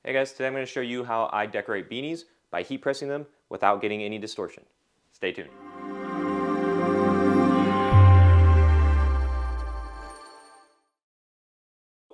Hey guys, today I'm going to show you how I decorate beanies by heat pressing them without getting any distortion. Stay tuned.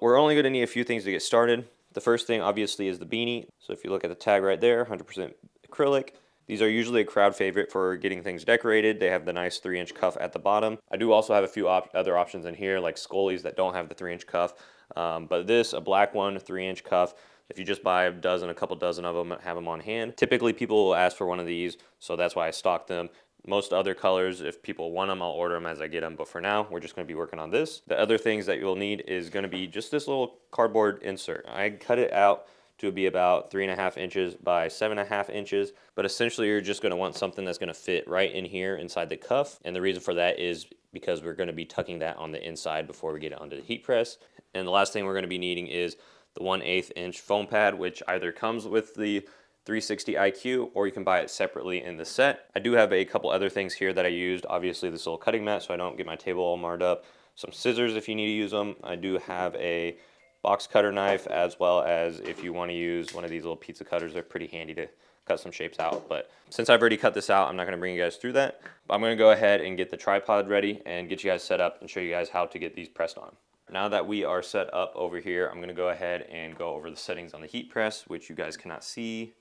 We're only going to need a few things to get started. The first thing obviously is the beanie. So if you look at the tag right there, 100% acrylic. These are usually a crowd favorite for getting things decorated. They have the nice 3-inch cuff at the bottom. I do also have a few other options in here, like Scully's that don't have the 3-inch cuff. But this, a black one, 3-inch cuff. If you just buy a couple dozen of them, have them on hand. Typically people will ask for one of these, so that's why I stock them. Most other colors, if people want them, I'll order them as I get them. But for now, we're just going to be working on this. The other things that you'll need is going to be just this little cardboard insert. I cut it out to be about 3.5 inches by 7.5 inches. But essentially, you're just going to want something that's going to fit right in here inside the cuff. And the reason for that is because we're going to be tucking that on the inside before we get it onto the heat press. And the last thing we're going to be needing is the 1/8 inch foam pad, which either comes with the 360 IQ or you can buy it separately in the set. I do have a couple other things here that I used. Obviously this little cutting mat so I don't get my table all marred up. Some scissors if you need to use them. I do have a box cutter knife, as well as if you want to use one of these little pizza cutters. They're pretty handy to cut some shapes out. But since I've already cut this out, I'm not going to bring you guys through that. But I'm going to go ahead and get the tripod ready and get you guys set up and show you guys how to get these pressed on. Now that we are set up over here, I'm going to go ahead and go over the settings on the heat press, which you guys cannot see.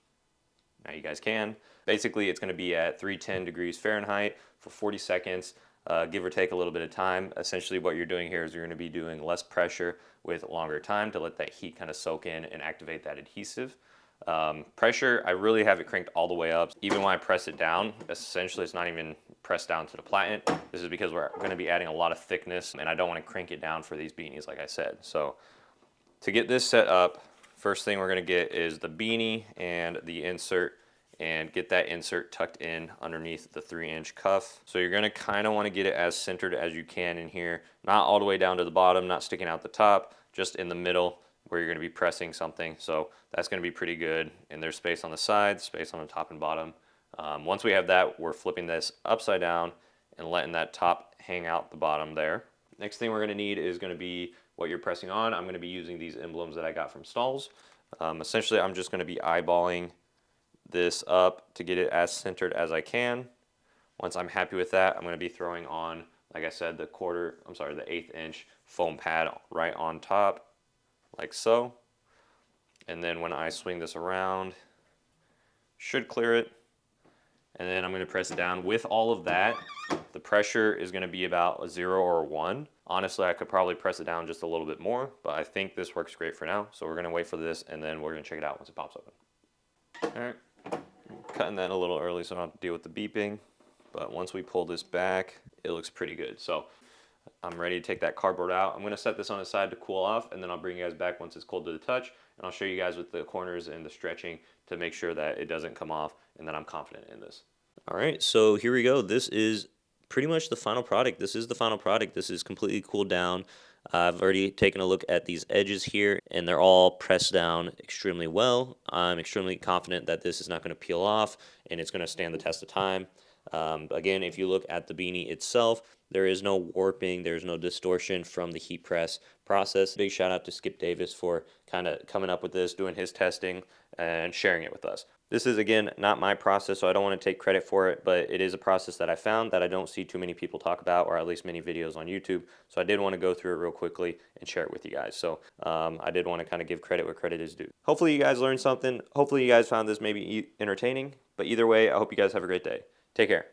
Now you guys can. Basically, it's going to be at 310 degrees Fahrenheit for 40 seconds, give or take a little bit of time. Essentially, what you're doing here is you're going to be doing less pressure with longer time to let that heat kind of soak in and activate that adhesive. Pressure, I really have it cranked all the way up. Even when I press it down, essentially it's not even pressed down to the platen. This is because we're going to be adding a lot of thickness, and I don't want to crank it down for these beanies, like I said. So to get this set up, first thing we're going to get is the beanie and the insert, and get that insert tucked in underneath the 3-inch cuff. So you're going to kind of want to get it as centered as you can in here, not all the way down to the bottom, not sticking out the top, just in the middle where you're going to be pressing something. So that's going to be pretty good. And there's space on the sides, space on the top and bottom. Once we have that, we're flipping this upside down and letting that top hang out the bottom there. Next thing we're going to need is going to be what you're pressing on. I'm going to be using these emblems that I got from Stalls. Essentially, I'm just going to be eyeballing this up to get it as centered as I can. Once I'm happy with that, I'm going to be throwing on, like I said, the 1/8 inch foam pad right on top, like so. And then when I swing this around, should clear it. And then I'm going to press it down. With all of that, the pressure is going to be about a 0 or a 1. Honestly, I could probably press it down just a little bit more, but I think this works great for now. So we're going to wait for this, and then we're going to check it out once it pops open. All right, cutting that a little early so I don't have to deal with the beeping. But once we pull this back, it looks pretty good. So I'm ready to take that cardboard out. I'm going to set this on the side to cool off, and then I'll bring you guys back once it's cold to the touch, and I'll show you guys with the corners and the stretching to make sure that it doesn't come off and that I'm confident in this. All right, so here we go. This is pretty much the final product. This is the final product. This is completely cooled down. I've already taken a look at these edges here, and they're all pressed down extremely well. I'm extremely confident that this is not going to peel off, and it's going to stand the test of time. Again, if you look at the beanie itself, there is no warping, there's no distortion from the heat press process. Big shout out to Skip Davis for kind of coming up with this, doing his testing, and sharing it with us. This is, again, not my process, so I don't want to take credit for it, but it is a process that I found that I don't see too many people talk about, or at least many videos on YouTube. So I did want to go through it real quickly and share it with you guys. So I did want to kind of give credit where credit is due. Hopefully you guys learned something. Hopefully you guys found this maybe entertaining. But either way, I hope you guys have a great day. Take care.